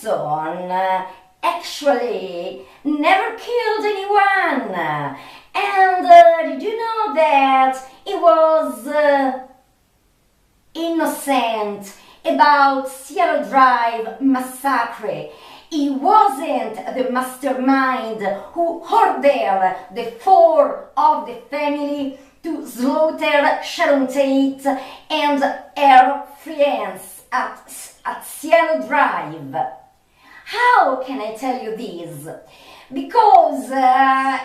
Manson actually never killed anyone. And did you know that he was innocent about Cielo Drive massacre? He wasn't the mastermind who ordered the four of the family to slaughter Sharon Tate and her friends at Cielo Drive. How can I tell you this? Because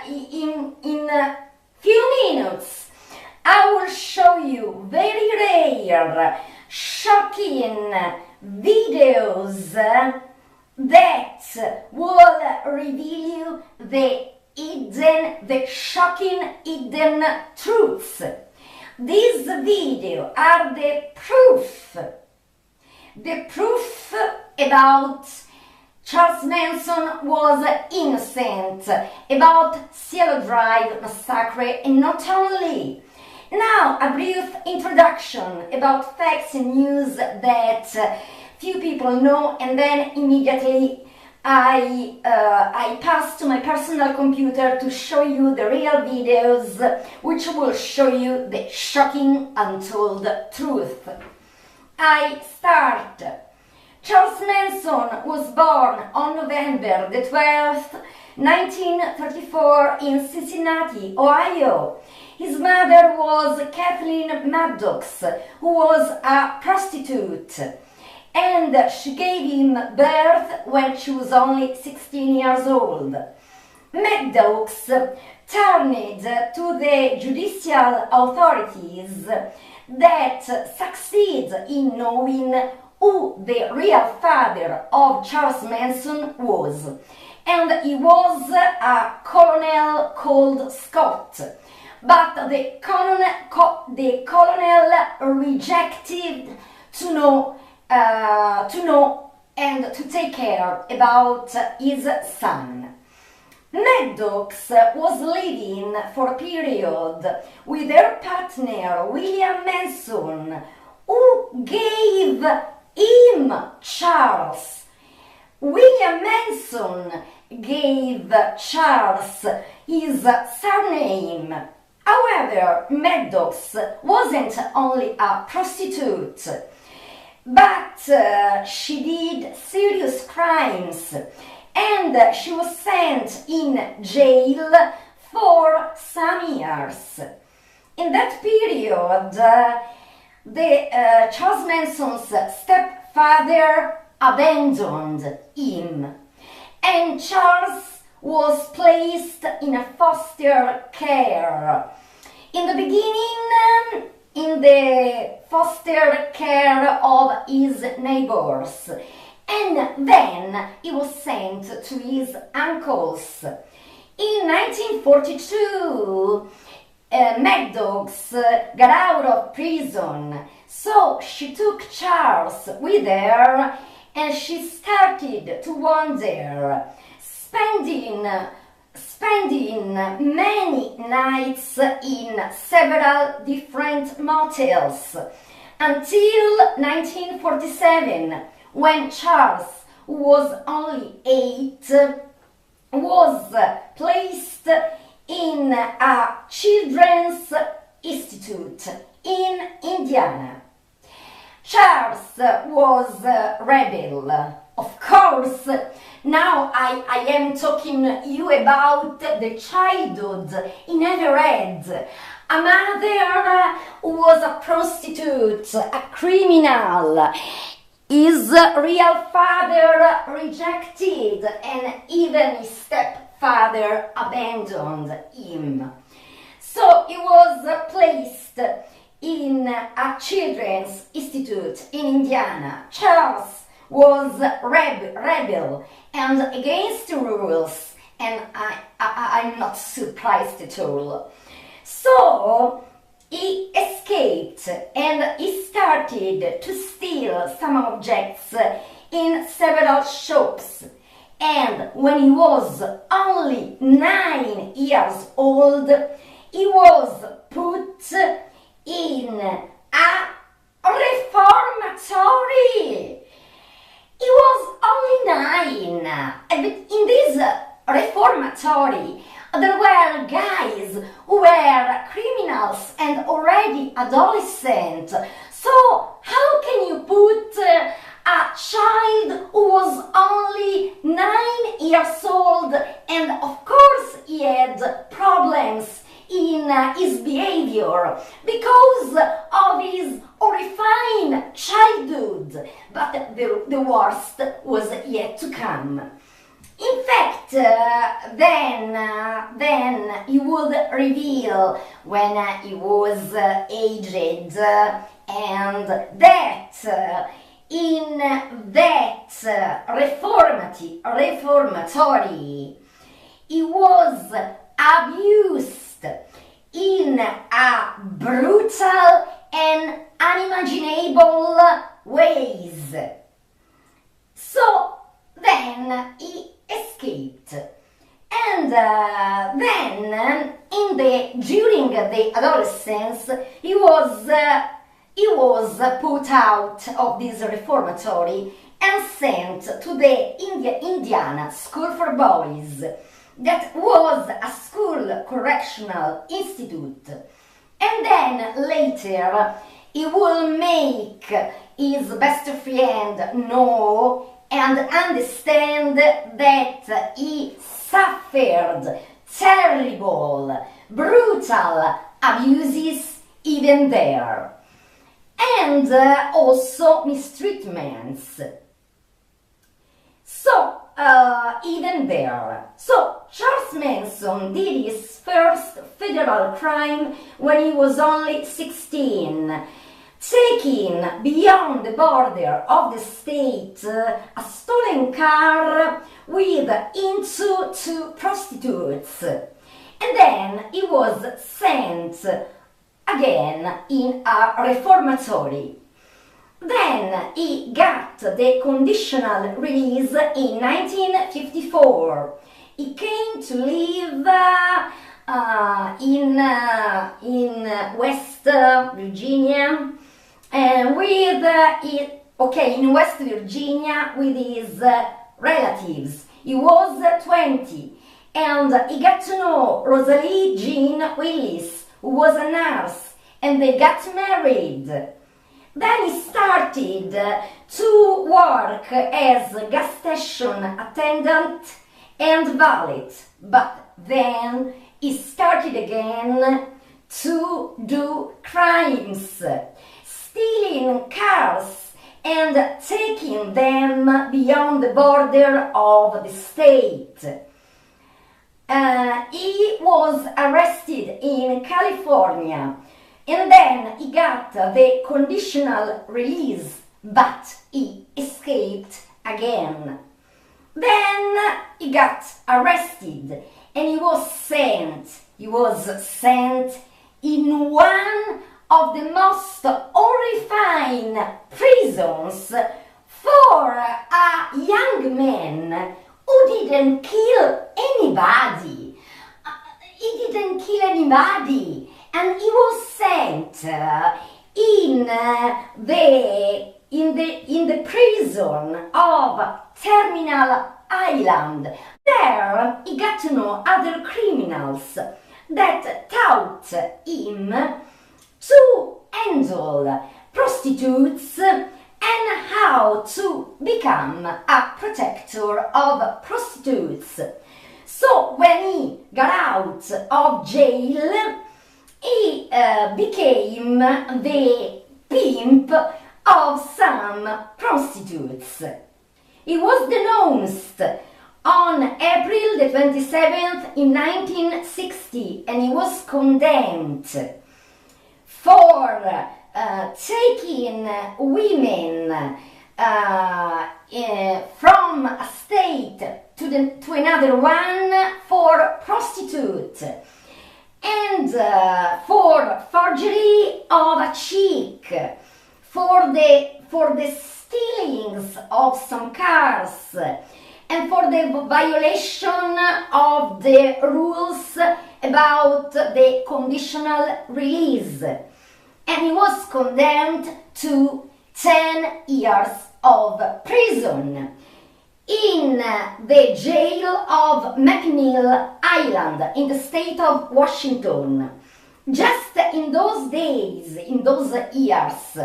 in a few minutes I will show you very rare, shocking videos that will reveal you the shocking hidden truths. These videos are the proof about Charles Manson was innocent, about Cielo Drive massacre, and not only. Now, a brief introduction about facts and news that few people know, and then immediately I pass to my personal computer to show you the real videos which will show you the shocking untold truth. I start. Charles Manson was born on November the 12th, 1934 in Cincinnati, Ohio. His mother was Kathleen Maddox, who was a prostitute, and she gave him birth when she was only 16 years old. Maddox turned to the judicial authorities that succeed in knowing who the real father of Charles Manson was, and he was a colonel called Scott. But the colonel rejected to know and to take care about his son. Maddox was living for a period with her partner William Manson, who gave him Charles. William Manson gave Charles his surname. However, Maddox wasn't only a prostitute, but she did serious crimes, and she was sent in jail for some years. In that period, Charles Manson's stepfather abandoned him, and Charles was placed in a foster care. In the beginning, in the foster care of his neighbors, and then he was sent to his uncles. In 1942, Maddox got out of prison, so she took Charles with her and she started to wander, spending many nights in several different motels, until 1947, when Charles, who was only 8, was placed in a children's institute in Indiana. Charles was a rebel, of course. Now I am talking you about the childhood he never had. A mother who was a prostitute, a criminal. His real father rejected, and even his stepfather abandoned him. So he was placed in a children's institute in Indiana. Charles was rebel and against the rules, and I'm not surprised at all. So he escaped and he started to steal some objects in several shops. And when he was only 9 years old, he was put in a reformatory. He was only imagine, in this reformatory, there were guys who were criminals and already adolescent. So how can you put a child who was only 9 years old, and of course he had problems in his behavior because of his horrifying childhood, but the worst was yet to come. In fact, then he would reveal when he was aged, and that in that reformatory he was abused in a brutal and unimaginable ways. So then he escaped, and then during the adolescence he was put out of this reformatory and sent to the Indiana School for Boys. That was a school correctional institute. And then later he will make his best friend know and understand that he suffered terrible, brutal abuses even there. And also mistreatments. So, even there. So, Charles Manson did his first federal crime when he was only 16, taking beyond the border of the state a stolen car into 2 prostitutes. And then he was sent again in a reformatory. Then he got the conditional release in 1954. He came to live in West Virginia, in West Virginia with his relatives. He was 20, and he got to know Rosalie Jean Willis, who was a nurse, and they got married. Then he started to work as a gas station attendant and valet, but then he started again to do crimes, stealing cars and taking them beyond the border of the state. He was arrested in California, and then he got the conditional release, but he escaped again. Then he got arrested and he was sent in one of the most horrifying prisons for a young man who didn't kill anybody. He didn't kill anybody, and he was sent in the prison of Terminal Island. There he got to know other criminals that taught him to handle prostitutes and how to become a protector of prostitutes. So when he got out of jail, he became the pimp of some prostitutes. He was denounced on April the 27th in 1960, and he was condemned for taking women from a state to another one for prostitute, and for forgery of a check, for the stealings of some cars, and for the violation of the rules about the conditional release. And he was condemned to 10 years of prison. in the jail of McNeil Island in the state of Washington. Just in those days, in those years,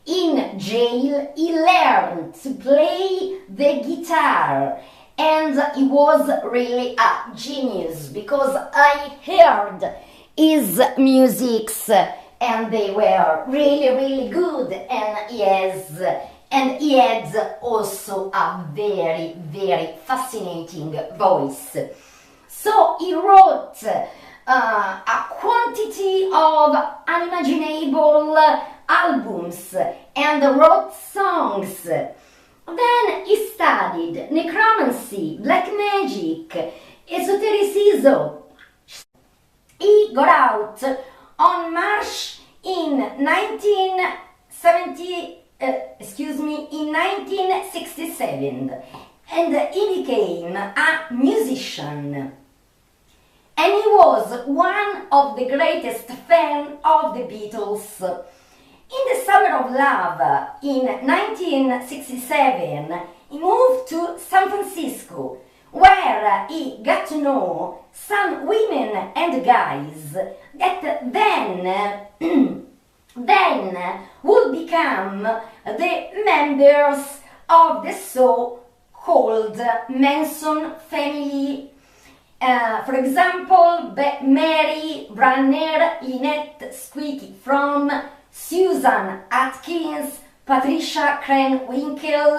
in jail, he learned to play the guitar, and he was really a genius because I heard his musics and they were really, really good, and he had also a very, very fascinating voice. So he wrote a quantity of unimaginable albums and wrote songs. Then he studied necromancy, black magic, esotericism. He got out on March in 1967, and he became a musician. And he was one of the greatest fans of the Beatles. In the Summer of Love in 1967, he moved to San Francisco, where he got to know some women and guys that then would become the members of the so-called Manson family. For example, Mary Branner, Lynette Squeaky from Susan Atkins, Patricia Krenwinkel,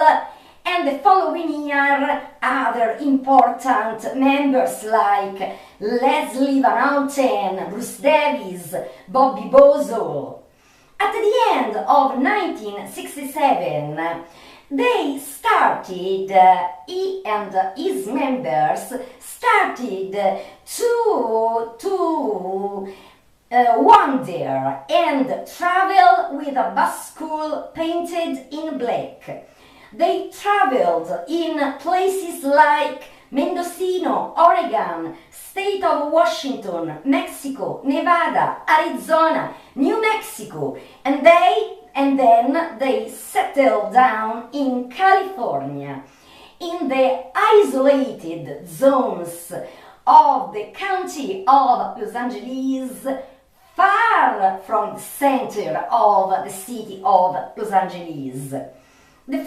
and the following year other important members like Leslie Van Houten, Bruce Davis, Bobby Bozo. At the end of 1967, they started, he and his members started to wander and travel with a bus school painted in black. They traveled in places like Mendocino, Oregon, state of Washington, Mexico, Nevada, Arizona, New Mexico, and then they settled down in California, in the isolated zones of the county of Los Angeles, far from the center of the city of Los Angeles. The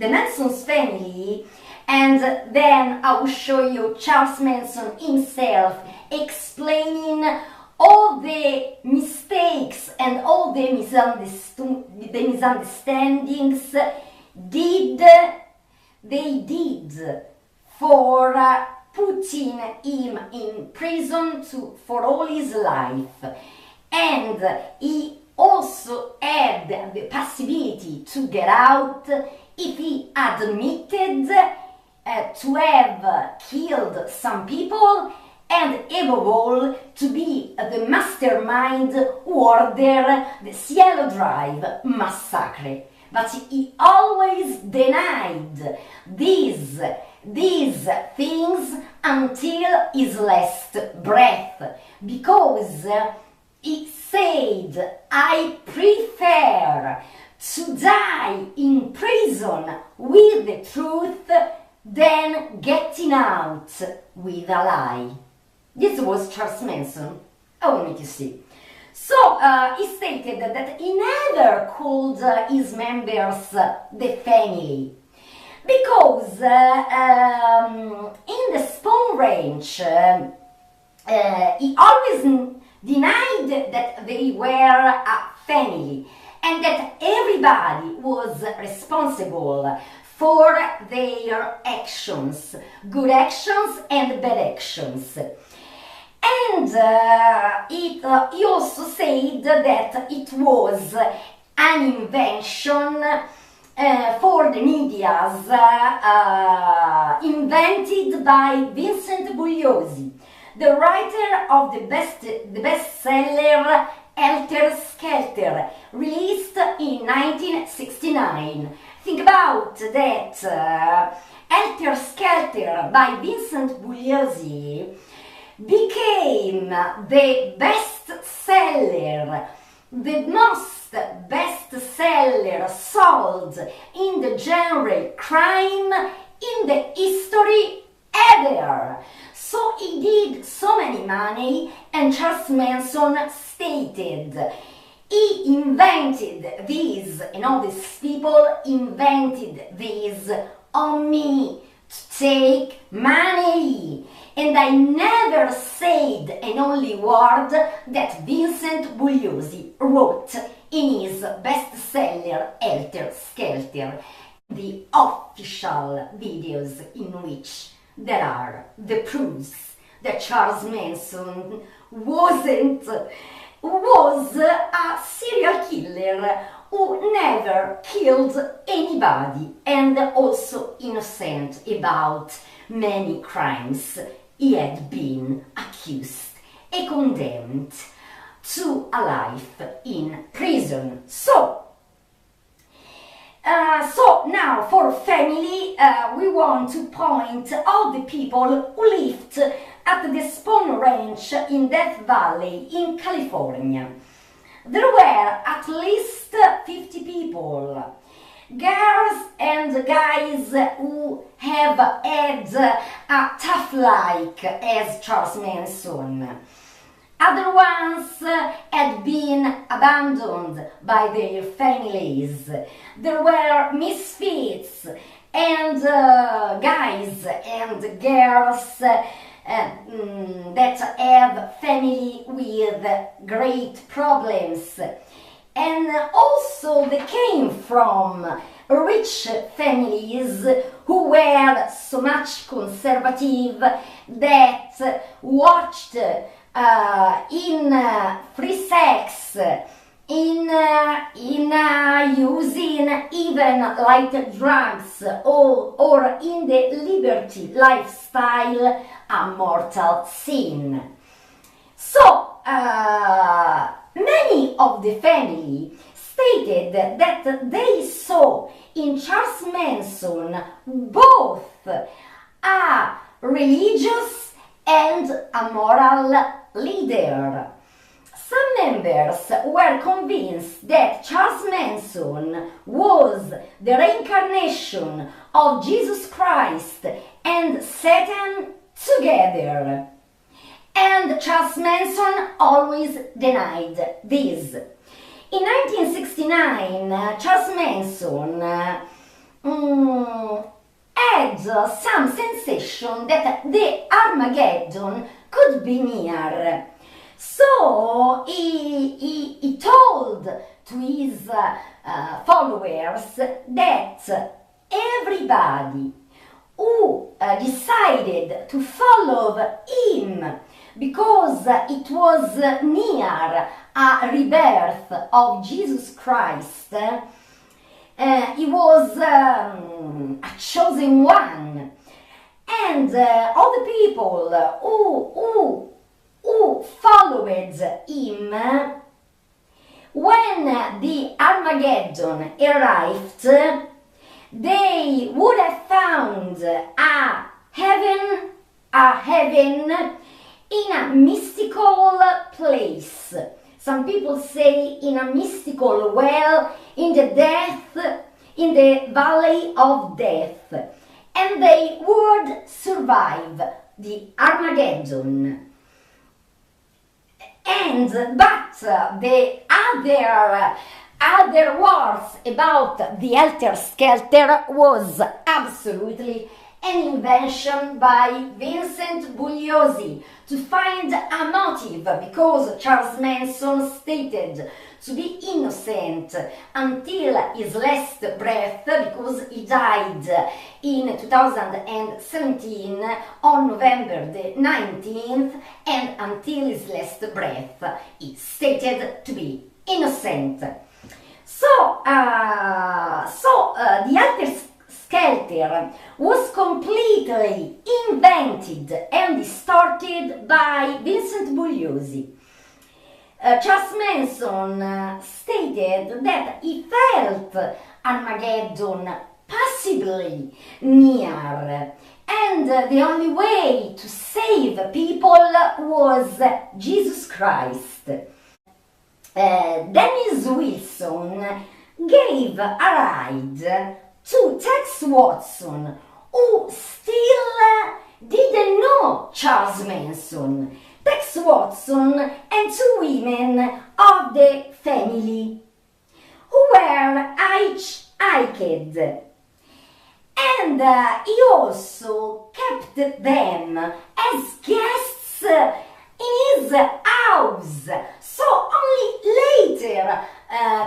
Manson's family, and then I will show you Charles Manson himself explaining all the mistakes and all the misunderstandings they did for putting him in prison for all his life. And he also had the possibility to get out if he admitted to have killed some people, and above all to be the mastermind who ordered the Cielo Drive massacre. But he always denied these things until his last breath, because he said, "I prefer to die in prison with the truth than getting out with a lie." This was Charles Manson. I want me to see. So he stated that he never called his members the family, because in the Stone Range he always denied that they were a family and that everybody was responsible for their actions, good actions and bad actions. And he also said that it was an invention for the medias, invented by Vincent Bugliosi, the writer of the bestseller Helter Skelter, released in 1969. Think about that. Helter Skelter by Vincent Bugliosi became the best seller, the most bestseller sold in the genre crime in the history ever. So he did so many money, and Charles Manson stated he invented this, and all these people invented this on me to take money. And I never said an only word that Vincent Bugliosi wrote in his bestseller Helter Skelter, the official videos in which there are the proofs that Charles Manson was a serial killer who never killed anybody, and also innocent about many crimes he had been accused and condemned to a life in prison. So now for family, we want to point out the people who lived at the Spawn Ranch in Death Valley in California. There were at least 50 people, girls and guys who have had a tough life as Charles Manson. Other ones had been abandoned by their families. There were misfits and guys and girls that have family with great problems. And also they came from rich families who were so much conservative that watched in free sex, in using even light drugs, or in the liberty lifestyle, a mortal sin. So many of the family stated that they saw in Charles Manson both a religious and a moral leader. Some members were convinced that Charles Manson was the reincarnation of Jesus Christ and Satan together. And Charles Manson always denied this. In 1969, Charles Manson had some sensation that the Armageddon could be near. So he told to his followers that everybody who decided to follow him because it was near a rebirth of Jesus Christ, he was a chosen one, and all the people who followed him, when the Armageddon arrived, they would have found a heaven in a mystical place. Some people say in a mystical well in the valley of death, and they would survive the Armageddon. But the other words about the Helter Skelter was absolutely an invention by Vincent Bugliosi to find a motive, because Charles Manson stated to be innocent until his last breath, because he died in 2017 on November the 19th, and until his last breath he stated to be innocent. So the Helter Skelter was completely invented and distorted by Vincent Bugliosi. Charles Manson stated that he felt Armageddon possibly near, and the only way to save people was Jesus Christ. Dennis Wilson gave a ride to Tex Watson, who still didn't know Charles Manson. Tex Watson and two women of the family who were hitchhiked, and he also kept them as guests in his house. So only later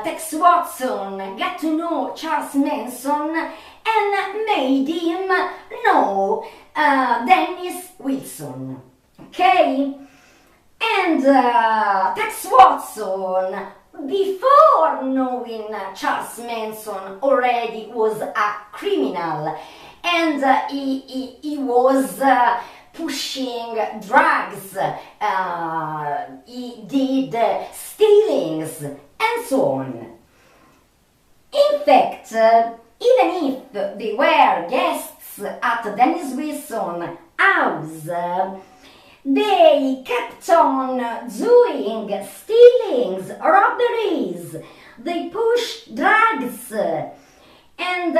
Tex Watson got to know Charles Manson and made him know Dennis Wilson. Okay? And Tex Watson, before knowing Charles Manson, already was a criminal, and he was pushing drugs, he did stealings, and so on. In fact, even if they were guests at Dennis Wilson's house, they kept on doing stealings, robberies, they pushed drugs, and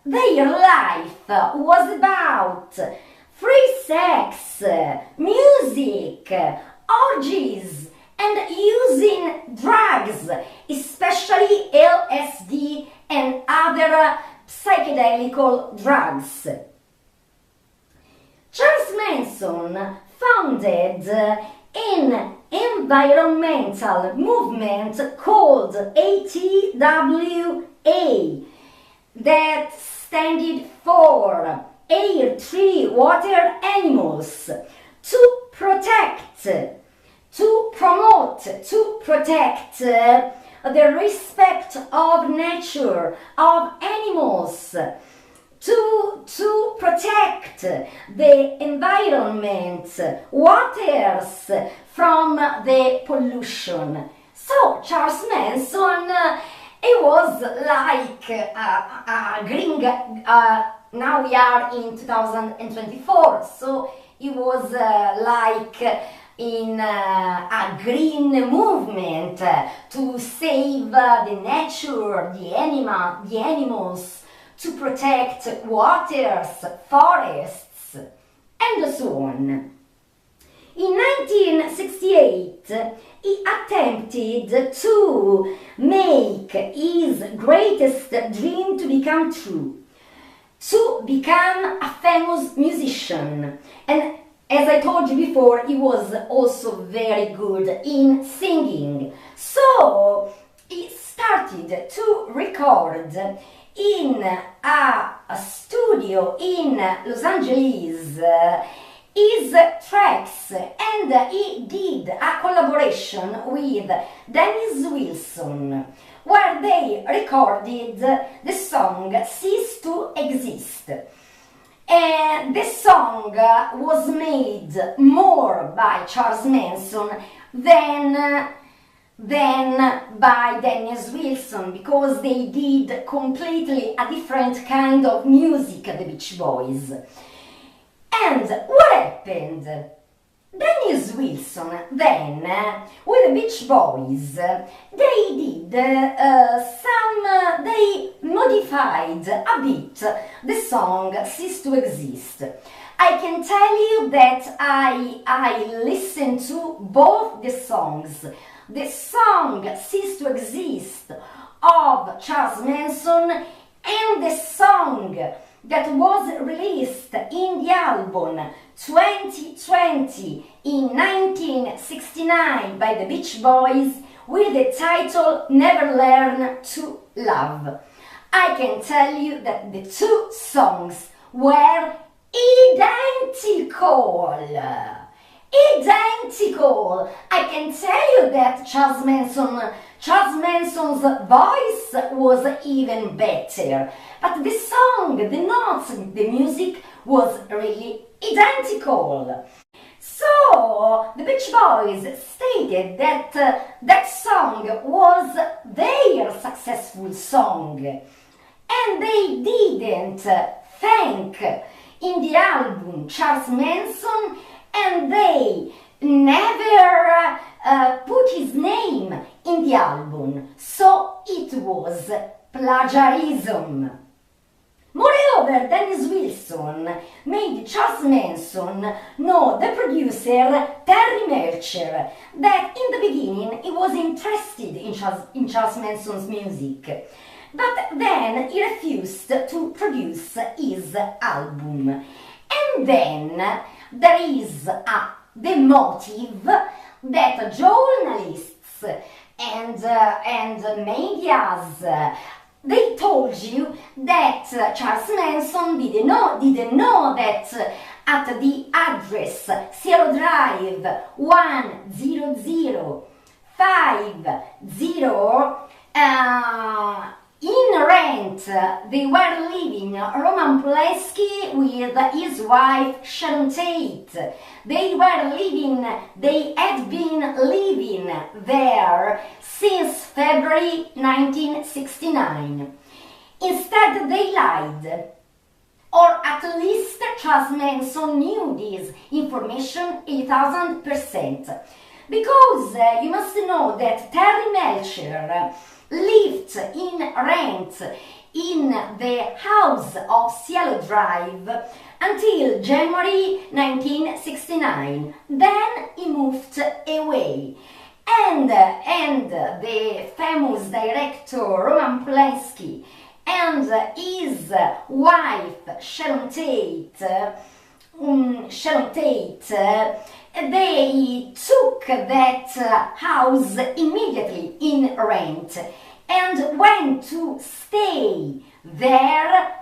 their life was about free sex, music, orgies, and using drugs, especially LSD and other psychedelic drugs. Charles Manson founded an environmental movement called ATWA, that stood for Air, Tree, Water, Animals, to protect, to promote, to protect the respect of nature, of animals, to protect the environment, waters from the pollution. So Charles Manson, it was like a green, now we are in 2024, so it was like in a green movement to save the nature, the animals, to protect waters, forests, and so on. In 1968, he attempted to make his greatest dream to become true, to become a famous musician. And as I told you before, he was also very good in singing. So he started to record in a studio in Los Angeles his tracks, and he did a collaboration with Dennis Wilson, where they recorded the song Cease to Exist. And this song was made more by Charles Manson than by Dennis Wilson, because they did completely a different kind of music, the Beach Boys. And what happened? Dennis Wilson then, with the Beach Boys, they did they modified a bit the song Cease to Exist. I can tell you that I listened to both the songs. The song Cease to Exist of Charles Manson and the song that was released in the album 2020 in 1969 by the Beach Boys with the title Never Learn to Love. I can tell you that the two songs were identical. Identical! I can tell you that Charles Manson's voice was even better, but the song, the notes, the music was really identical. So the Beach Boys stated that that song was their successful song, and they didn't thank in the album Charles Manson, and they never put his name in the album, so it was plagiarism. Moreover, Dennis Wilson made Charles Manson know the producer Terry Melcher that in the beginning he was interested in Charles Manson's music, but then he refused to produce his album. And then there is the motive that journalists and medias they told you that Charles Manson didn't know that at the address Cielo Drive 10050 in rent they were living Roman Polanski with his wife Sharon Tate. They had been living there since February 1969. Instead, they lied. Or at least Charles Manson knew this information 1000%. Because you must know that Terry Melcher lived in rent in the house of Cielo Drive until January 1969. Then he moved away. And the famous director Roman Polanski and his wife Sharon Tate, they took that house immediately in rent and went to stay there.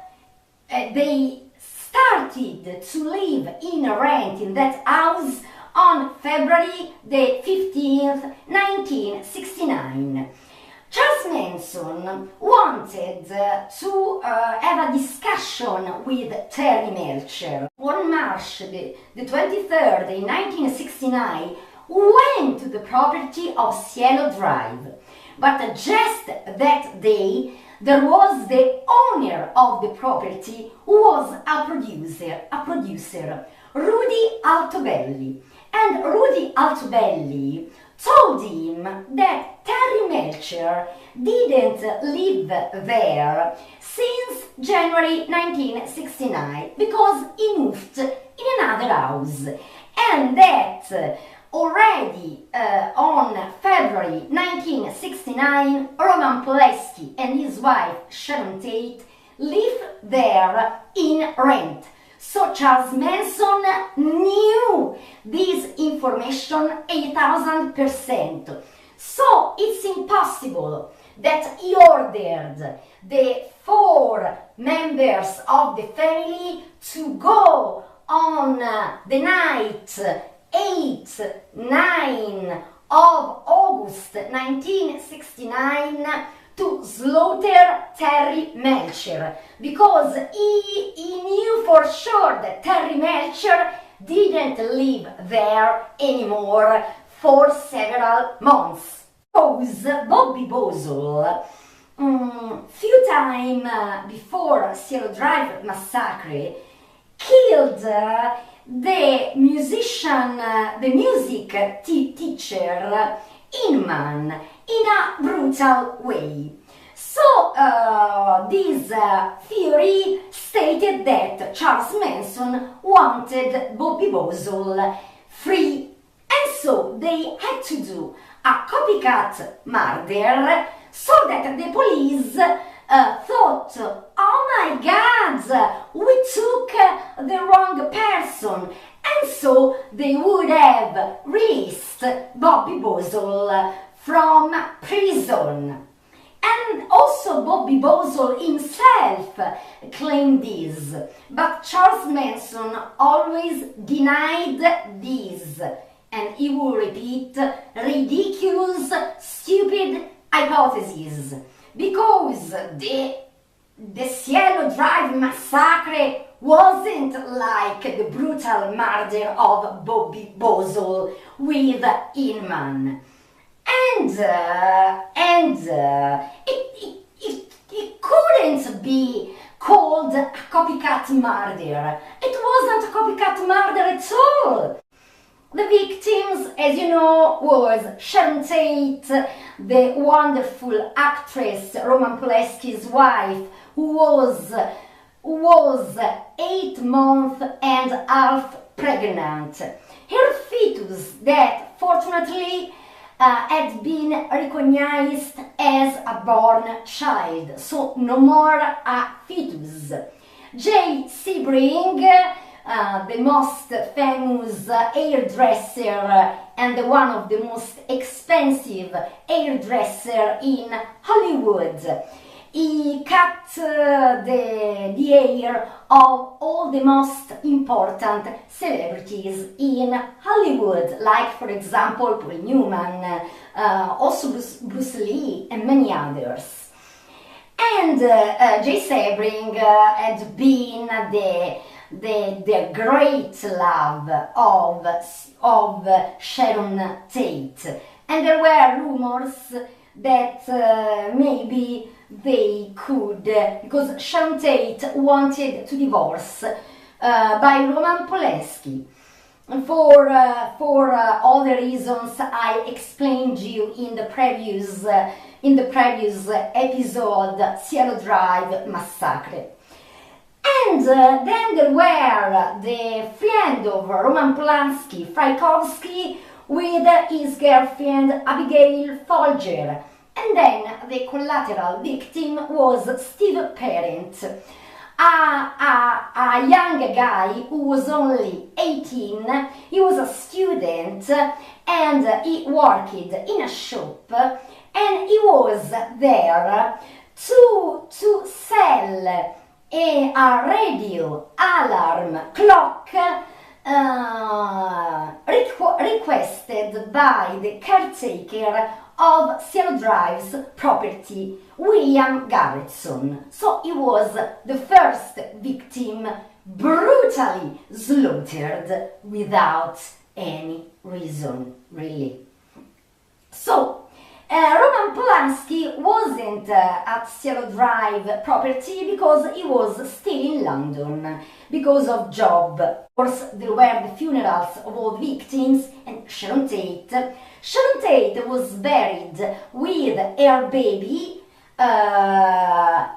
They started to live in rent in that house on February the 15th, 1969. Charles Manson wanted to have a discussion with Terry Melcher. On March the 23rd in 1969, went to the property of Cielo Drive. But just that day, there was the owner of the property who was a producer, Rudy Altobelli. And Rudy Altobelli told him that Terry Melcher didn't live there since January 1969 because he moved in another house, and that already on February 1969 Roman Polanski and his wife Sharon Tate lived there in rent. So Charles Manson knew this information 1000%. So it's impossible that he ordered the 4 members of the family to go on the night 8-9 of August 1969 to slaughter Terry Melcher, because he knew for sure that Terry Melcher didn't live there anymore for several months. Because Bobby Bozol, few time before Cielo Drive Massacre, killed the musician, the music teacher Inman in a brutal way. So this theory stated that Charles Manson wanted Bobby Bozol free, and so they had to do a copycat murder so that the police thought, oh my god, we took the wrong person, and so they would have released Bobby Bozol from prison. And also Bobby Bozol himself claimed this, but Charles Manson always denied this, and he will repeat ridiculous, stupid hypotheses, because the Cielo Drive Massacre wasn't like the brutal murder of Bobby Bozol with Inman. And it couldn't be called a copycat murder. It wasn't a copycat murder at all. The victims, as you know, was Sharon Tate, the wonderful actress Roman Polanski's wife, who was 8 months and half pregnant. Her fetus that fortunately had been recognized as a born child, so no more a fetus. Jay Sebring, the most famous hairdresser and one of the most expensive hairdresser in Hollywood. He cut the hair of all the most important celebrities in Hollywood, like for example Paul Newman, also Bruce Lee and many others. And Jay Sebring had been the great love of Sharon Tate, and there were rumors that maybe they could, because Sharon Tate wanted to divorce by Roman Polanski for all the reasons I explained you in the previous episode, Cielo Drive Massacre. And then there were the friend of Roman Polanski, Frykowski, with his girlfriend Abigail Folger. And then the collateral victim was Steve Parent, a young guy who was only 18. He was a student and he worked in a shop, and he was there to sell a radio alarm clock requested by the caretaker of Cielo Drive's property, William Garretson. So he was the first victim brutally slaughtered without any reason, really. So Roman Polanski wasn't at Cielo Drive property because he was still in London because of job. Of course, there were the funerals of all victims and Sharon Tate. Sharon Tate was buried with her baby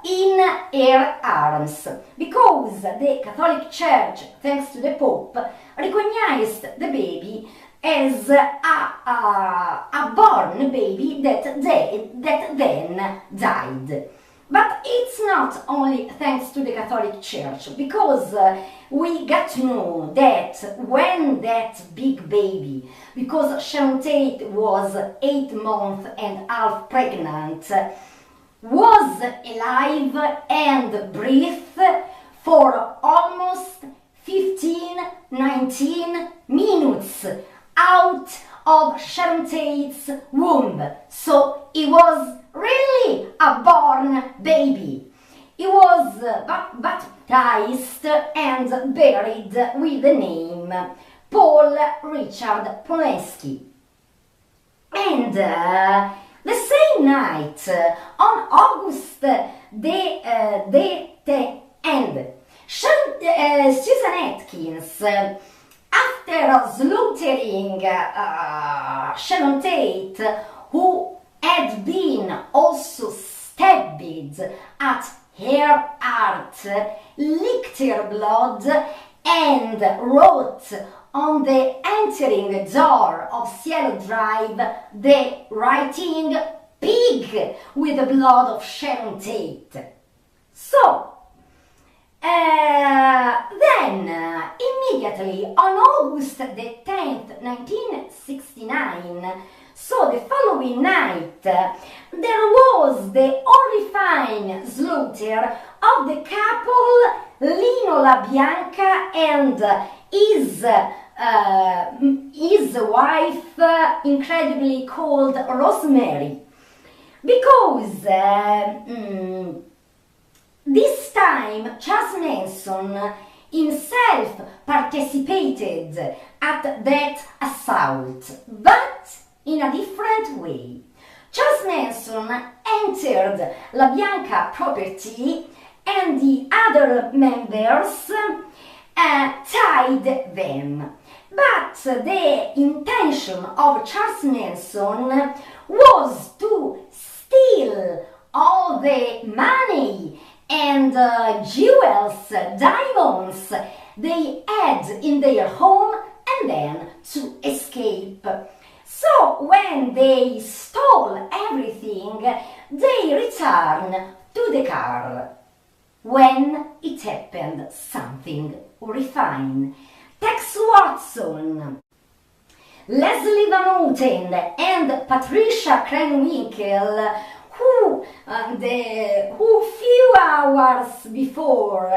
in her arms because the Catholic Church, thanks to the Pope, recognized the baby as a born baby that then died. But it's not only thanks to the Catholic Church, because we got to know that when that big baby, because Sharon Tate was 8 months and half pregnant, was alive and breathed for almost 19 minutes out of Sharon Tate's womb. So he was really a born baby. He was baptized and buried with the name Paul Richard Polanski. And the same night, on August the 10th, Susan Atkins, after slaughtering Sharon Tate, who had been also stabbed at her heart, licked her blood and wrote on the entering door of Cielo Drive the writing "pig" with the blood of Sharon Tate. So, then, immediately on August the 10th, 1969, so the following night, there was the horrifying slaughter of the couple Lino LaBianca and his wife, incredibly called Rosemary, because this time Charles Manson himself participated at that assault, but in a different way. Charles Manson entered LaBianca property and the other members tied them. But the intention of Charles Manson was to steal all the money and jewels, diamonds they had in their home and then to escape. So when they stole everything, they returned to the car. When it happened, something horrifying. Tex Watson, Leslie Van Houten and Patricia Krenwinkel, who few hours before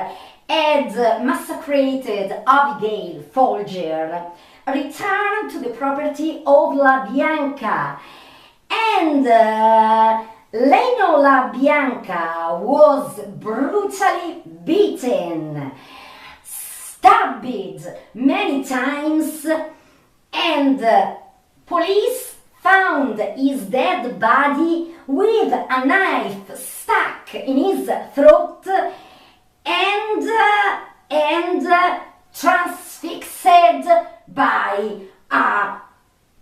had massacred Abigail Folger, returned to the property of La Bianca, and Leno La Bianca was brutally beaten, stabbed many times, and police found his dead body with a knife stuck in his throat and transfixed by a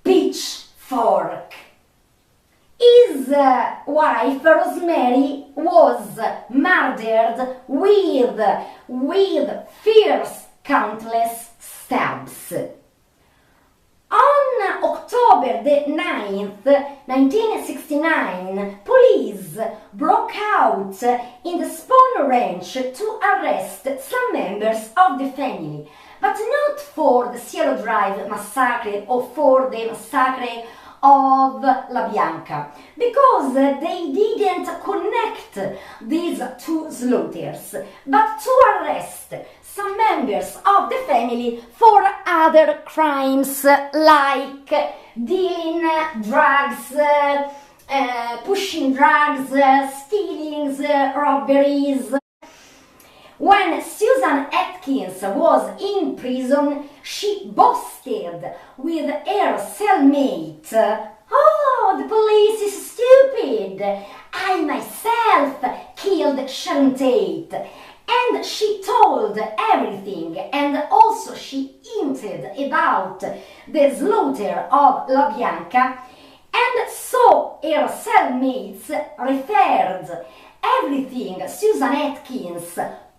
pitchfork. His wife Rosemary was murdered with fierce, countless stabs. On October the 9th, 1969, police broke out in the Spawn Ranch to arrest some members of the family, but not for the Cielo Drive massacre or for the massacre of La Bianca, because they didn't connect these two slaughters, but to arrest some members of the family for other crimes like dealing drugs, pushing drugs, stealing, robberies. When Susan Atkins was in prison, she boasted with her cellmate, "Oh, the police is stupid. I myself killed Sharon Tate." And she told everything, and also she hinted about the slaughter of La Bianca, and so her cellmates referred everything Susan Atkins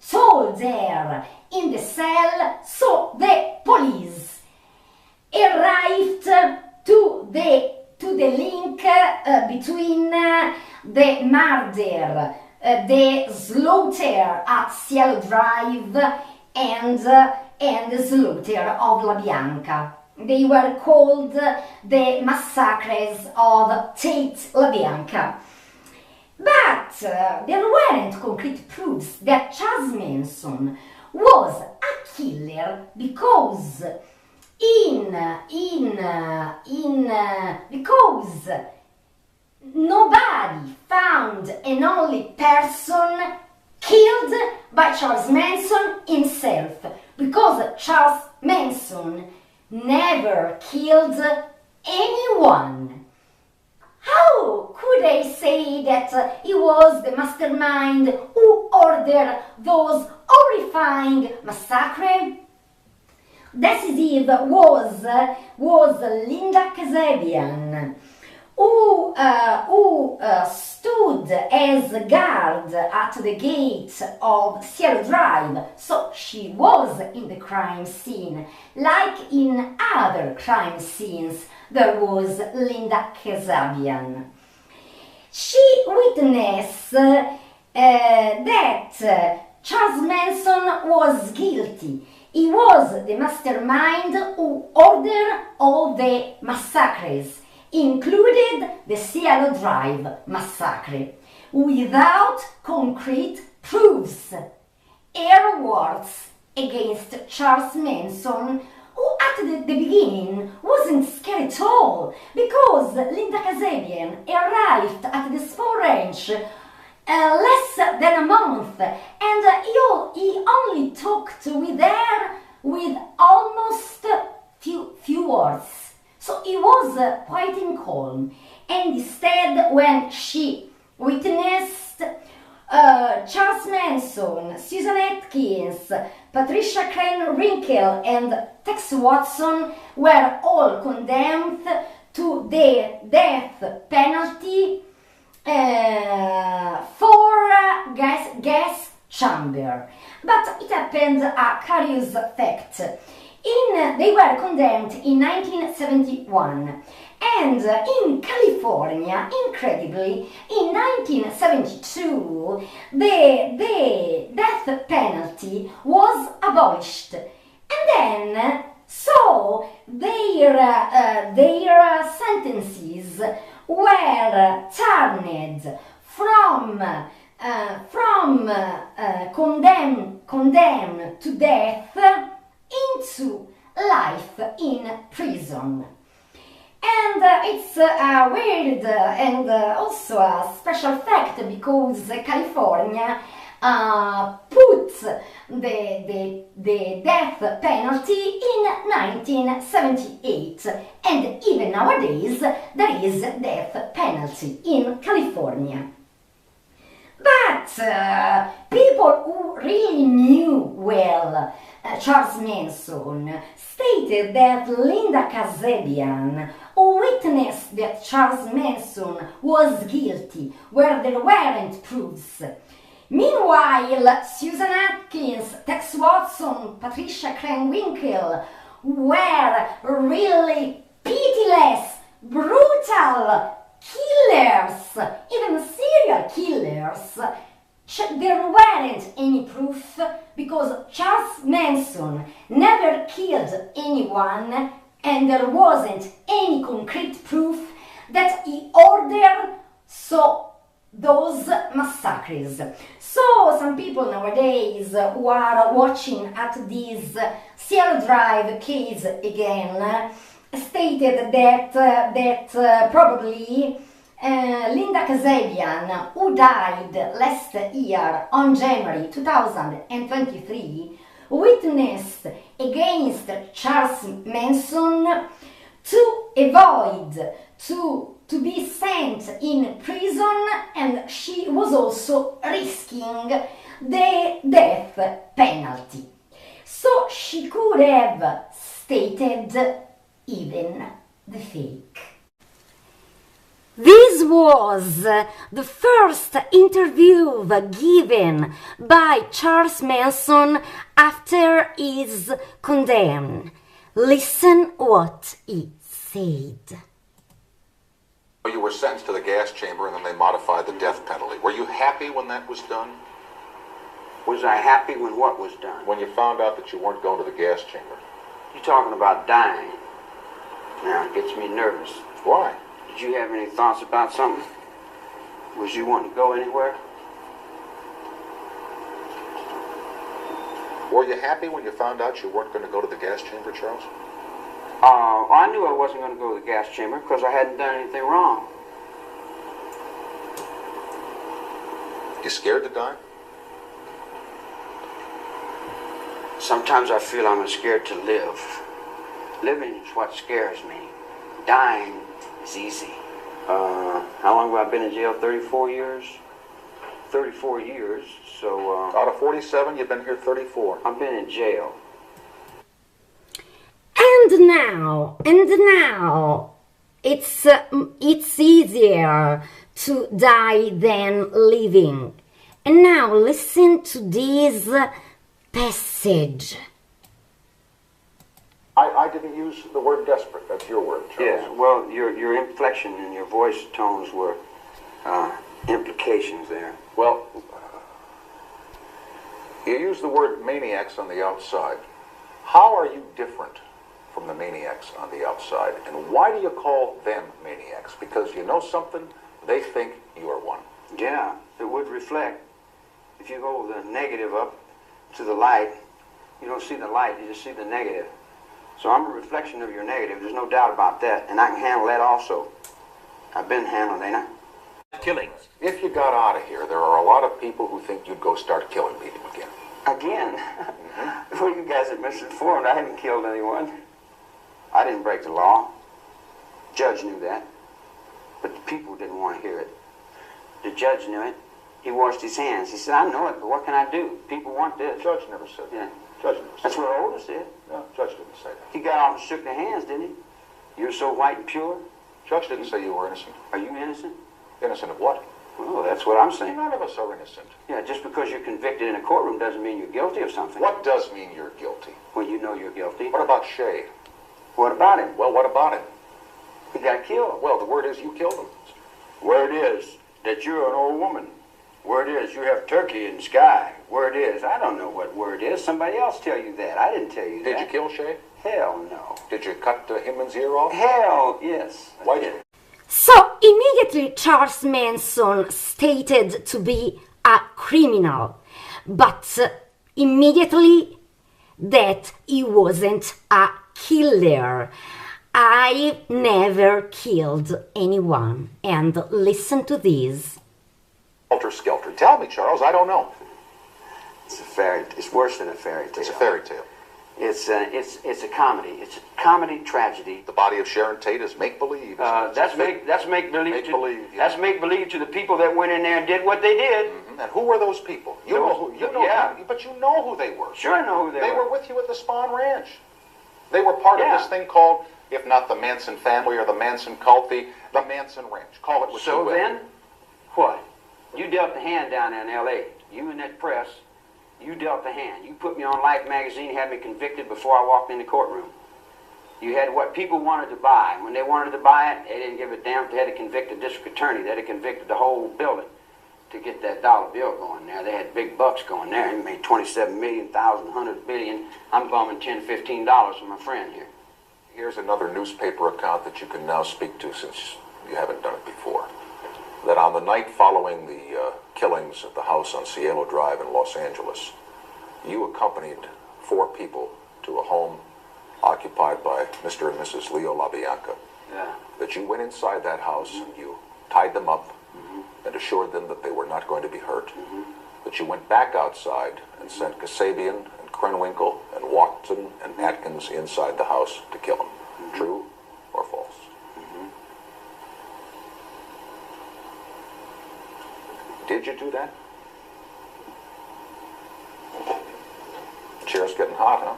told her in the cell, so the police arrived to the link between the murder, the slaughter at Cielo Drive, and the slaughter of La Bianca. They were called the massacres of Tate La Bianca. But there weren't concrete proofs that Charles Manson was a killer, because because nobody found an only person killed by Charles Manson himself, because Charles Manson never killed anyone. How could I say that he was the mastermind who ordered those horrifying massacres? Decisive was Linda Kasabian, who stood as a guard at the gate of Cielo Drive, so she was in the crime scene. Like in other crime scenes, there was Linda Kasabian. She witnessed that Charles Manson was guilty. He was the mastermind who ordered all the massacres, included the Cielo Drive massacre, without concrete proofs. Her words against Charles Manson, who at the beginning wasn't scared at all, because Linda Kasabian arrived at the Spawn Ranch less than a month, and he only talked with her with almost few words. So he was quite calm, and instead, when she witnessed Charles Manson, Susan Atkins, Patricia Crane Winkle, and Tex Watson were all condemned to the death penalty for gas chamber. But it happened a curious fact. They were condemned in 1971. And in California, incredibly, in 1972, the death penalty was abolished. And then, so their sentences were turned from condemned to death into life in prison. And it's a weird and also a special fact because California put the death penalty in 1978, and even nowadays there is death penalty in California. But people who really knew well Charles Manson stated that Linda Kasabian, who witnessed that Charles Manson was guilty where there weren't proofs. Meanwhile, Susan Atkins, Tex Watson, Patricia Crane Winkle were really pitiless, brutal killers, even serial killers. There weren't any proof because Charles Manson never killed anyone and there wasn't any concrete proof that he ordered those massacres. So some people nowadays who are watching at this Cielo Drive case again stated that probably Linda Kasabian, who died last year on January 2023, witnessed against Charles Manson to avoid to be sent in prison, and she was also risking the death penalty. So she could have stated even the fake. This was the first interview given by Charles Manson after his condemnation. Listen what he said. You were sentenced to the gas chamber and then they modified the death penalty. Were you happy when that was done? Was I happy when what was done? When you found out that you weren't going to the gas chamber. You're talking about dying. Now, it gets me nervous. Why? Did you have any thoughts about something? Was you wanting to go anywhere? Were you happy when you found out you weren't going to go to the gas chamber, Charles? I knew I wasn't going to go to the gas chamber because I hadn't done anything wrong. You scared to die? Sometimes I feel I'm scared to live. Living is what scares me. Dying is easy. How long have I been in jail? 34 years? 34 years, so... Out of 47, you've been here 34. I've been in jail. And now, it's easier to die than living. And now listen to this passage. I didn't use the word desperate. That's your word, Charles. Yeah, well, your inflection and your voice tones were implications there. Well, you use the word maniacs on the outside. How are you different from the maniacs on the outside? And why do you call them maniacs? Because you know something? They think you are one. Yeah, it would reflect. If you go the negative up to the light, you don't see the light, you just see the negative. So I'm a reflection of your negative, there's no doubt about that. And I can handle that also. I've been handling, ain't I? Killings. If you got out of here, there are a lot of people who think you'd go start killing people again. Again? Well, you guys are misinformed. I haven't killed anyone. I didn't break the law. Judge knew that. But the people didn't want to hear it. The judge knew it. He washed his hands. He said, I know it, but what can I do? People want this. Judge never said that. Yeah. Judge never said That's that. what Older said. No, Judge didn't say that. He got off and shook their hands, didn't he? You're so white and pure. Judge didn't say you were innocent. Are you innocent? Innocent of what? Well, that's what I'm saying. None of us are innocent. Yeah, just because you're convicted in a courtroom doesn't mean you're guilty of something. What does mean you're guilty? Well, you know you're guilty. What about Shay? What about him? Well, what about him? He got killed. Well, the word is you killed him. Word is that you're an old woman. Word is you have turkey in the sky. Word is, I don't know what word is. Somebody else tell you that. I didn't tell you that. Did you kill Shay? Hell no. Did you cut Hinman's ear off? Hell yes. Why did you? So immediately Charles Manson stated to be a criminal, but immediately that he wasn't a killer. I never killed anyone. And listen to this. Helter Skelter. Tell me, Charles, I don't know. It's a fairy. It's worse than a fairy tale. It's a fairy tale. It's a comedy. It's a comedy tragedy. The body of Sharon Tate is make-believe. That's make believe. Make-believe, yeah. That's make believe to the people that went in there and did what they did. Mm-hmm. And who were those people? You know who? Yeah. But you know who they were. Sure, I know who they were. They were with you at the Spahn Ranch. They were part of this thing called, if not the Manson family or the Manson cult, the Manson Ranch. Call it what you will. So then, what? You dealt the hand down there in L.A. You and that press. You dealt the hand. You put me on Life magazine, had me convicted before I walked in the courtroom. You had what people wanted to buy. When they wanted to buy it, they didn't give a damn if they had to convict a district attorney. They had to convict the whole building to get that dollar bill going there. They had big bucks going there. He made 27 million, 100 billion. I'm bumming $10, $15 from my friend here. Here's another newspaper account that you can now speak to since you haven't done it before. That on the night following the killings at the house on Cielo Drive in Los Angeles, you accompanied 4 people to a home occupied by Mr. and Mrs. Leo LaBianca. Yeah. That you went inside that house and you tied them up and assured them that they were not going to be hurt. That you went back outside and sent Kasabian and Krenwinkel and Watson and Atkins inside the house to kill them. True or false? Did you do that? Chair's getting hot, huh?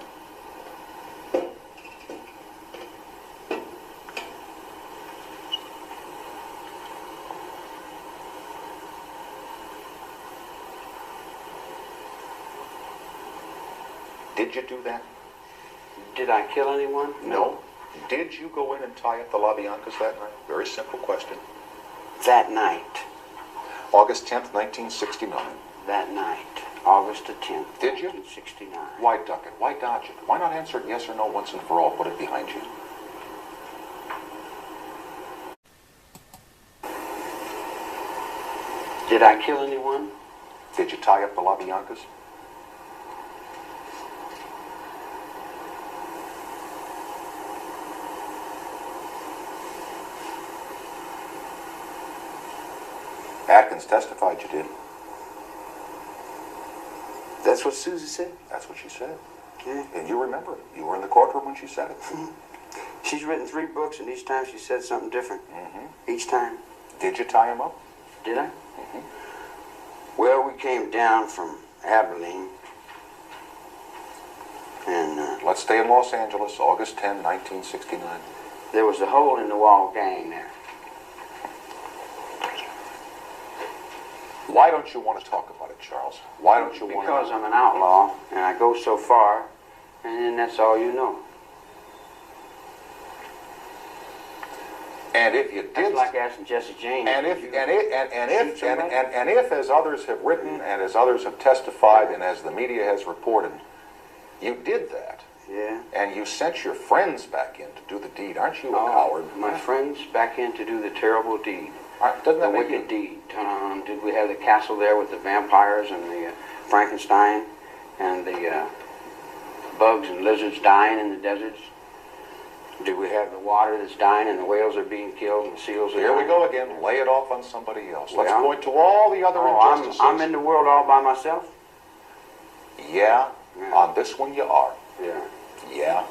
Did you do that? Did I kill anyone? No. Did you go in and tie up the LaBiancas that night? Very simple question. That night. August 10th, 1969. That night. August the 10th. Did you? 1969. Why duck it? Why dodge it? Why not answer it yes or no once and for all? Put it behind you. Did I kill anyone? Did you tie up the LaBiancas? Atkins testified you did. That's what Susie said. That's what she said. Yeah. And you remember it. You were in the courtroom when she said it. She's written 3 books, and each time she said something different. Each time. Did you tie him up? Did I? Well, we came down from Abilene, and Let's stay in Los Angeles, August 10, 1969. there was a hole in the wall gang there. Why don't you want to talk about it, Charles? Why don't you want to... Because I'm an outlaw, and I go so far, and then that's all you know. And if you did... That's like asking Jesse James. And if, as others have written, and as others have testified, and as the media has reported, you did that, Yeah. and you sent your friends back in to do the deed, aren't you a coward? My friends back in to do the terrible deed. Doesn't The that make wicked you... deed. Did we have the castle there with the vampires and the Frankenstein and the bugs and lizards dying in the deserts? Do we have the water that's dying and the whales are being killed and the seals are Here we dying? go again. Lay it off on somebody else. Let's Well, point to all the other injustices. I'm in the world all by myself? Yeah, Yeah. on this one you are. Yeah. Yeah.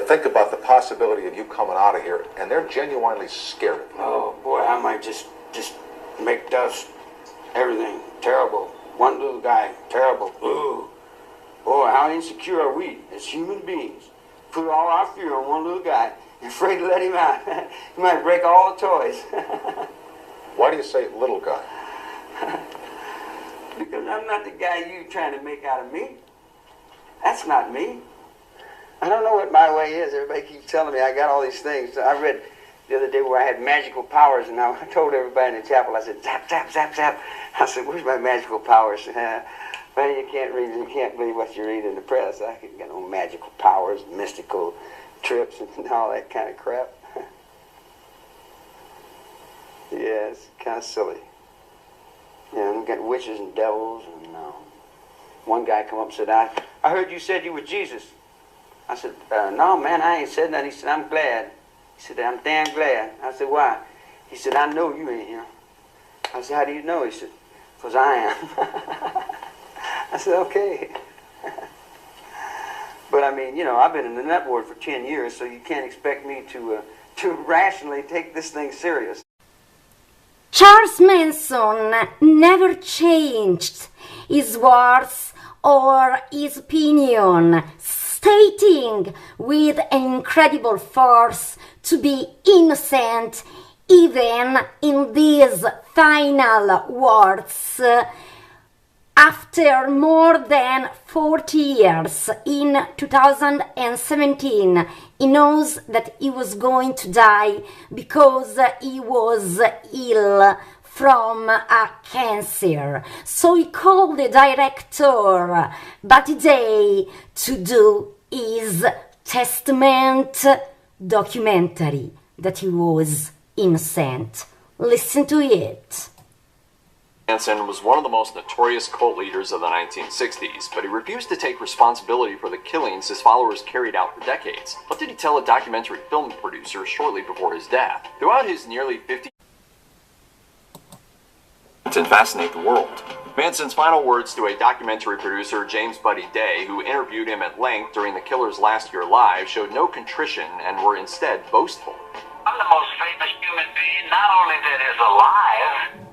Think about the possibility of you coming out of here, and they're genuinely scared of you. Oh, boy, I might just make dust. Everything terrible. One little guy, terrible. Ooh. Boy, how insecure are we as human beings? Put all our fear on one little guy and afraid to let him out. He might break all the toys. Why do you say little guy? Because I'm not the guy you trying to make out of me. That's not me. I don't know what my way is. Everybody keeps telling me I got all these things. I read the other day where I had magical powers, and I told everybody in the chapel, I said, zap, zap, zap, zap. I said, where's my magical powers? Well, you can't believe what you read in the press. I got no magical powers, mystical trips, and all that kind of crap. Yeah, it's kind of silly. Yeah, we got witches and devils, and one guy come up and said, I heard you said you were Jesus. I said, no, man, I ain't said that. He said, I'm glad. He said, I'm damn glad. I said, why? He said, I know you ain't here. I said, how do you know? He said, because I am. I said, okay. But I mean, I've been in the net ward for 10 years, so you can't expect me to rationally take this thing serious. Charles Manson never changed his words or his opinion, stating with an incredible force to be innocent even in these final words. After more than 40 years, in 2017, he knows that he was going to die because he was ill from a cancer. So he called the director Buddy Day to do his testament documentary that he was innocent. Listen to it. Manson was one of the most notorious cult leaders of the 1960s, but he refused to take responsibility for the killings his followers carried out for decades. What did he tell a documentary film producer shortly before his death? Throughout his nearly 50 and fascinate the world. Manson's final words to a documentary producer, James Buddy Day, who interviewed him at length during the killer's last year alive, showed no contrition and were instead boastful. I'm the most famous human being, not only that is alive,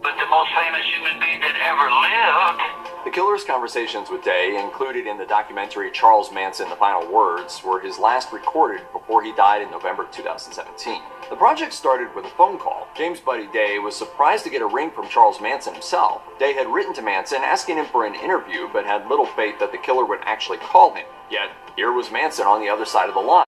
but the most famous human being that ever lived. The killer's conversations with Day, included in the documentary Charles Manson, The Final Words, were his last recorded before he died in November 2017. The project started with a phone call. James Buddy Day was surprised to get a ring from Charles Manson himself. Day had written to Manson asking him for an interview, but had little faith that the killer would actually call him. Yet, here was Manson on the other side of the line.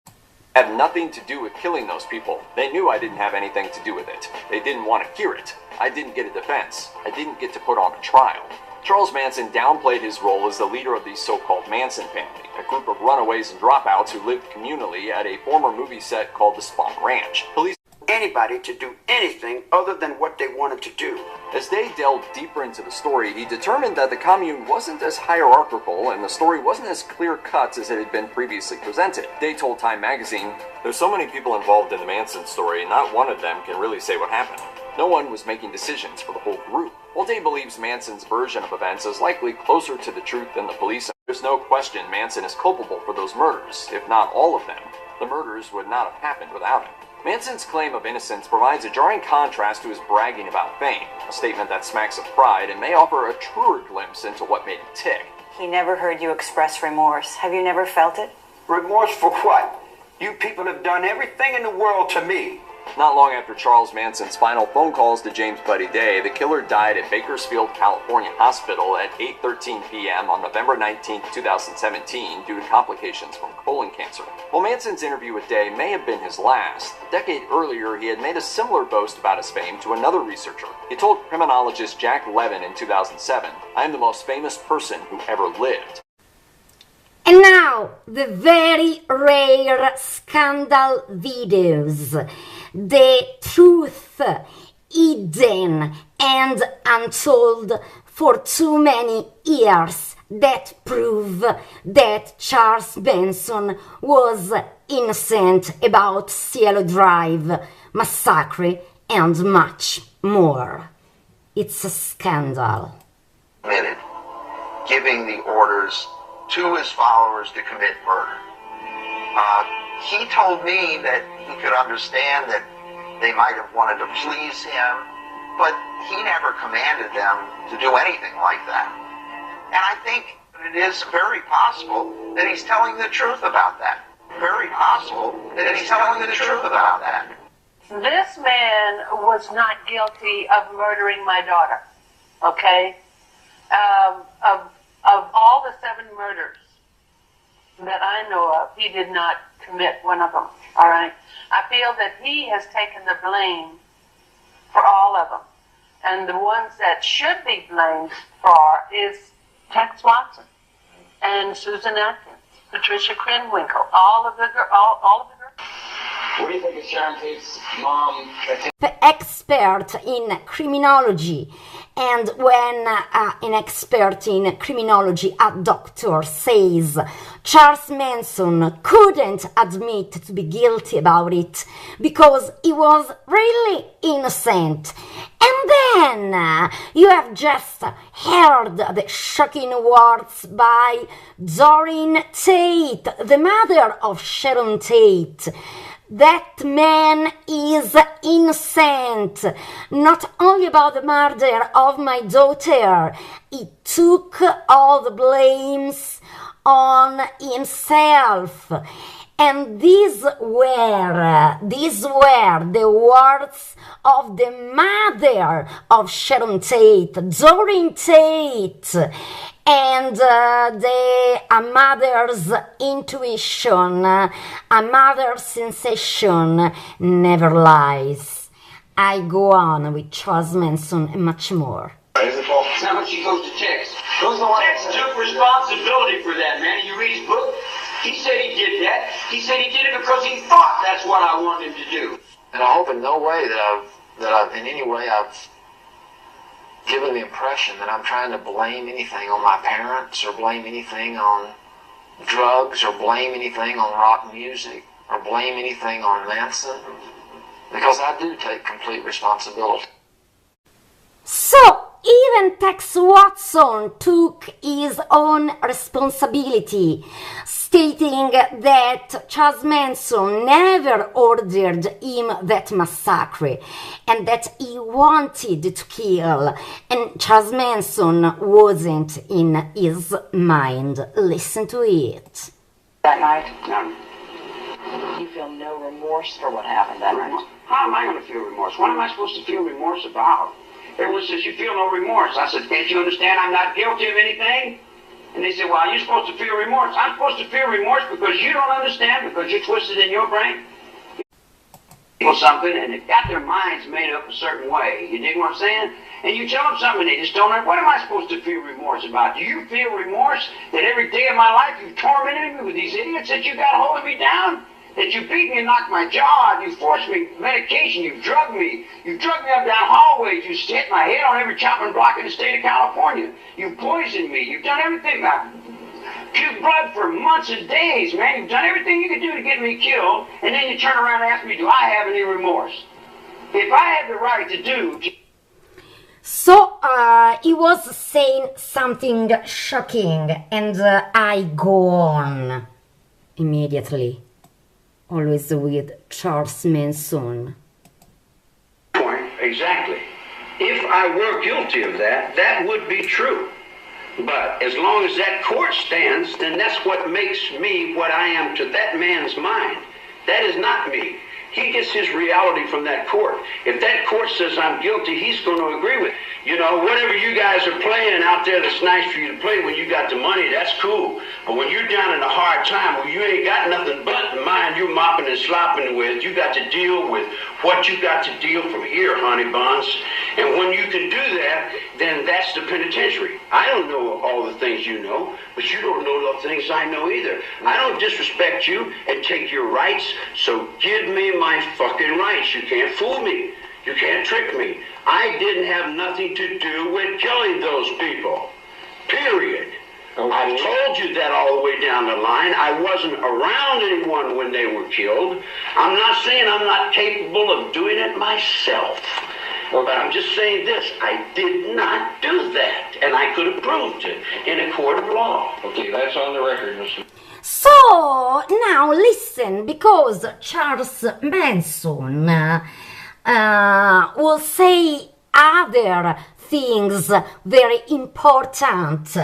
Had nothing to do with killing those people. They knew I didn't have anything to do with it. They didn't want to hear it. I didn't get a defense. I didn't get to put on a trial. Charles Manson downplayed his role as the leader of the so-called Manson family, a group of runaways and dropouts who lived communally at a former movie set called the Spahn Ranch. Police Anybody to do anything other than what they wanted to do. As Day delved deeper into the story, he determined that the commune wasn't as hierarchical and the story wasn't as clear-cut as it had been previously presented. Day told Time magazine, "There's so many people involved in the Manson story, not one of them can really say what happened. No one was making decisions for the whole group." While Day believes Manson's version of events is likely closer to the truth than the police, there's no question Manson is culpable for those murders, if not all of them. The murders would not have happened without him. Manson's claim of innocence provides a jarring contrast to his bragging about fame, a statement that smacks of pride and may offer a truer glimpse into what made him tick. He never heard you express remorse. Have you never felt it? Remorse for what? You people have done everything in the world to me. Not long after Charles Manson's final phone calls to James Buddy Day, the killer died at Bakersfield, California Hospital at 8:13 p.m. on November 19, 2017 due to complications from colon cancer. While Manson's interview with Day may have been his last, a decade earlier he had made a similar boast about his fame to another researcher. He told criminologist Jack Levin in 2007, "I am the most famous person who ever lived." And now, the very rare scandal videos. The truth hidden and untold for too many years that prove that Charles Manson was innocent about Cielo Drive, Massacre, and much more. It's a scandal. Giving the orders to his followers to commit murder. He told me that he could understand that They might have wanted to please him, but he never commanded them to do anything like that. And I think it is very possible that he's telling the truth about that. Very possible that he's telling the truth about that. This man was not guilty of murdering my daughter, okay? Of all the 7 murders that I know of, he did not commit one of them, all right? I feel that he has taken the blame for all of them. And the ones that should be blamed for is Tex Watson and Susan Atkins, Patricia Krenwinkel, all of the girls. What do you think of Sharon Tate's mom? Expert in criminology, and when an expert in criminology, a doctor, says Charles Manson couldn't admit to be guilty about it because he was really innocent. And then you have just heard the shocking words by Doreen Tate, the mother of Sharon Tate. That man is innocent, not only about the murder of my daughter. He took all the blames on himself. And these were the words of the mother of Sharon Tate, Doreen Tate. And a mother's intuition, a mother's sensation never lies. I go on with Charles Manson and much more. It's not when she goes to Tex. Tex took responsibility for that, man. You read his book? He said he did that. He said he did it because he thought that's what I wanted him to do. And I hope in no way that I've in any way I've given the impression that I'm trying to blame anything on my parents or blame anything on drugs or blame anything on rock music or blame anything on Manson, because I do take complete responsibility. So even Tex Watson took his own responsibility, stating that Charles Manson never ordered him that massacre and that he wanted to kill, and Charles Manson wasn't in his mind. Listen to it. That night, Now, you feel no remorse for what happened that night? how am I going to feel remorse? What am I supposed to feel remorse about? Everyone says, you feel no remorse. I said, can't you understand I'm not guilty of anything? And they said, well, you're supposed to feel remorse. I'm supposed to feel remorse because you don't understand, because you're twisted in your brain. Or something, and they've got their minds made up a certain way. You dig what I'm saying? And you tell them something, they just don't know. What am I supposed to feel remorse about? Do you feel remorse that every day of my life you've tormented me with these idiots that you got holding me down? That you beat me and knocked my jaw, you forced me medication, you drugged me up down hallways, you hit my head on every chopping block in the state of California. You poisoned me, you've done everything. I've puked blood for months and days, man. You've done everything you could do to get me killed, and then you turn around and ask me, do I have any remorse? If I had the right to do... So he was saying something shocking, and I go on immediately. Always with Charles Manson. Point, exactly. If I were guilty of that, that would be true. But as long as that court stands, then that's what makes me what I am to that man's mind. That is not me. He gets his reality from that court. If that court says I'm guilty, he's going to agree with it. You know, whatever you guys are playing out there that's nice for you to play when you got the money, that's cool. But when you're down in a hard time, when you ain't got nothing but the mind you're mopping and slopping with, you got to deal with what you got to deal from here, honey buns. And when you can do that, then that's the penitentiary. I don't know all the things you know, but you don't know the things I know either. I don't disrespect you and take your rights, so give me my fucking rights. You can't fool me. You can't trick me. I didn't have nothing to do with killing those people. Period. Okay. I've told you that all the way down the line. I wasn't around anyone when they were killed. I'm not saying I'm not capable of doing it myself. Okay. But I'm just saying this. I did not do that. And I could have proved it in a court of law. Okay, that's on the record, Mr. So now listen, because Charles Manson will say other things very important.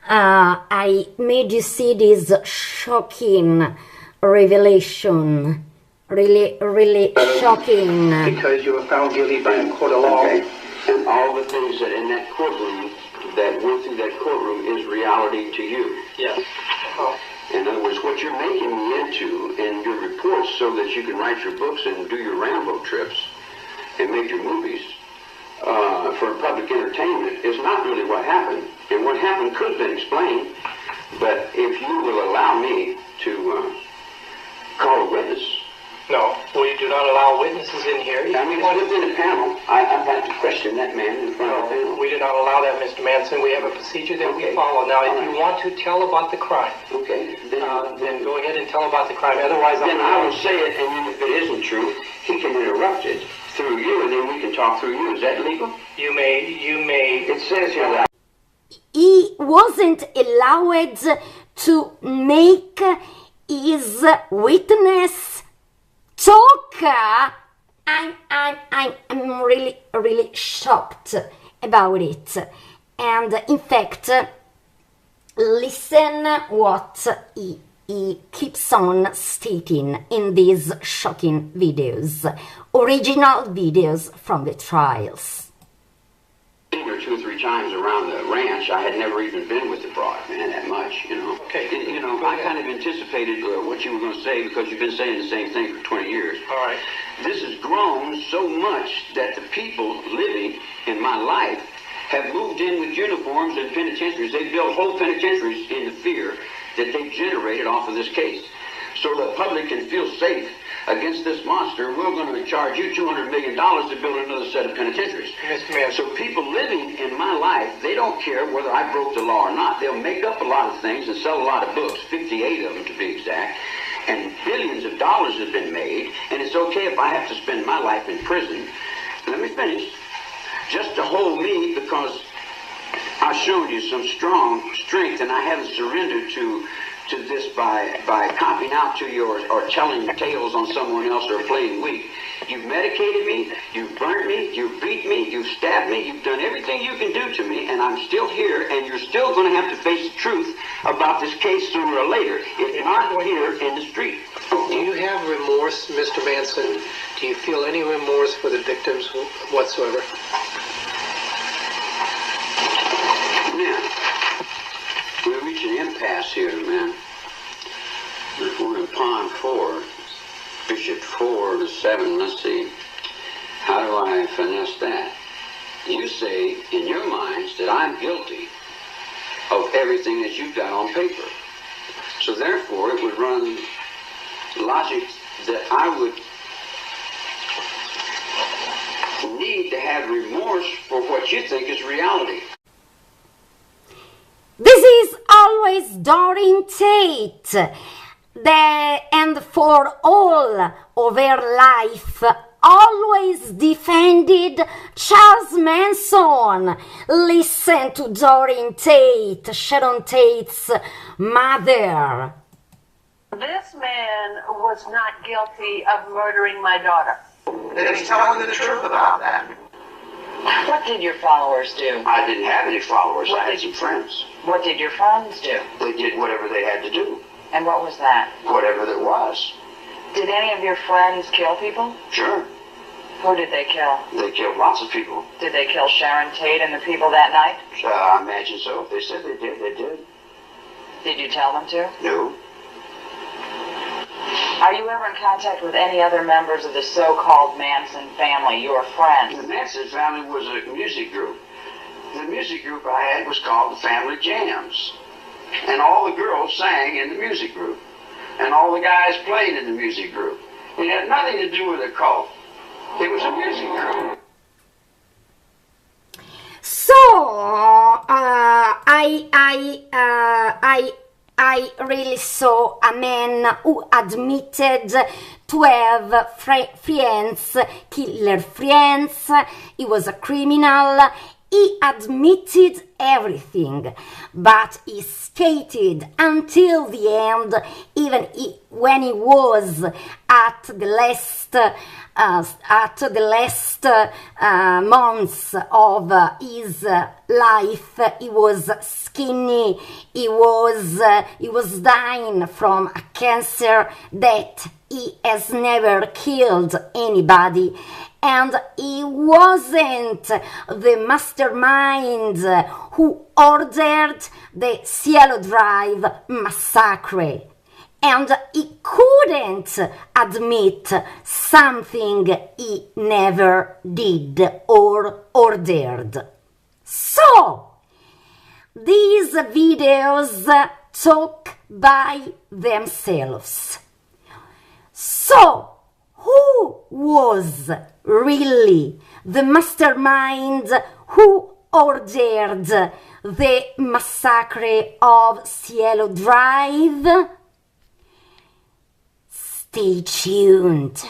I made you see this shocking revelation. Really shocking. Because you were found guilty by a court of law. Okay. And all the things that in that courtroom, that went through that courtroom, is reality to you. Yes. In other words, what you're making me into in your reports so that you can write your books and do your Rambo trips and make your movies for public entertainment is not really what happened. And what happened could have been explained, but if you will allow me to call a witness. No, we do not allow witnesses in here. I mean, it's within a panel. I've had to question that man in front of the panel. We do not allow that, Mr. Manson. We have a procedure that we follow. Now, if you want to tell about the crime, then go ahead and tell about the crime. Otherwise, then I will say it, and then if it isn't true, he can interrupt it through you, and then we can talk through you. Is that legal? You may. It says here that he wasn't allowed to make his witness talk. I'm really shocked about it. And in fact, listen what he keeps on stating in these shocking videos, original videos from the trials. 2 or 3 times around the ranch. I had never even been with the broad, man, that much, you know. Okay. I kind of anticipated what you were going to say because you've been saying the same thing for 20 years. All right. This has grown so much that the people living in my life have moved in with uniforms and penitentiaries. They built whole penitentiaries in the fear that they generated off of this case. So the public can feel safe against this monster. We're going to charge you $200 million to build another set of penitentiaries. Mr. Manson. So people living in my life, they don't care whether I broke the law or not. They'll make up a lot of things and sell a lot of books, 58 of them to be exact, and billions of dollars have been made, and it's okay if I have to spend my life in prison. Let me finish. Just to hold me, because I've shown you some strength, and I haven't surrendered to this by copping out to yours or telling tales on someone else or playing weak. You've medicated me, you've burnt me, you've beat me, you've stabbed me, you've done everything you can do to me, and I'm still here, and you're still going to have to face the truth about this case sooner or later, if not here in the street. Do you have remorse, Mr. Manson? Do you feel any remorse for the victims whatsoever? Now, we're reaching an impasse here, man. We're in pawn 4, bishop 4 to 7. Let's see. How do I finesse that? You say in your minds that I'm guilty of everything that you've got on paper. So therefore, it would run logic that I would need to have remorse for what you think is reality. This is always Doreen Tate, and for all of her life, always defended Charles Manson. Listen to Doreen Tate, Sharon Tate's mother. This man was not guilty of murdering my daughter. And he's telling the truth about that. What did your followers do? I didn't have any followers. I had some friends. What did your friends do? They did whatever they had to do. And what was that? Whatever that was. Did any of your friends kill people? Sure. Who did they kill? They killed lots of people. Did they kill Sharon Tate and the people that night? I imagine so. If they said they did, they did. Did you tell them to? No. Are you ever in contact with any other members of the so-called Manson family, your friends? The Manson family was a music group. The music group I had was called the Family Jams. And all the girls sang in the music group. And all the guys played in the music group. It had nothing to do with a cult. It was a music group. So, I really saw a man who admitted to have friends, killer friends. He was a criminal, he admitted everything, but he stated until the end, even when he was at the last months of his life, he was skinny, he was dying from a cancer that he has never killed anybody, and he wasn't the mastermind who ordered the Cielo Drive massacre, and he couldn't admit something he never did or ordered. So, these videos talk by themselves. So, who was really the mastermind who ordered the massacre of Cielo Drive? Stay tuned.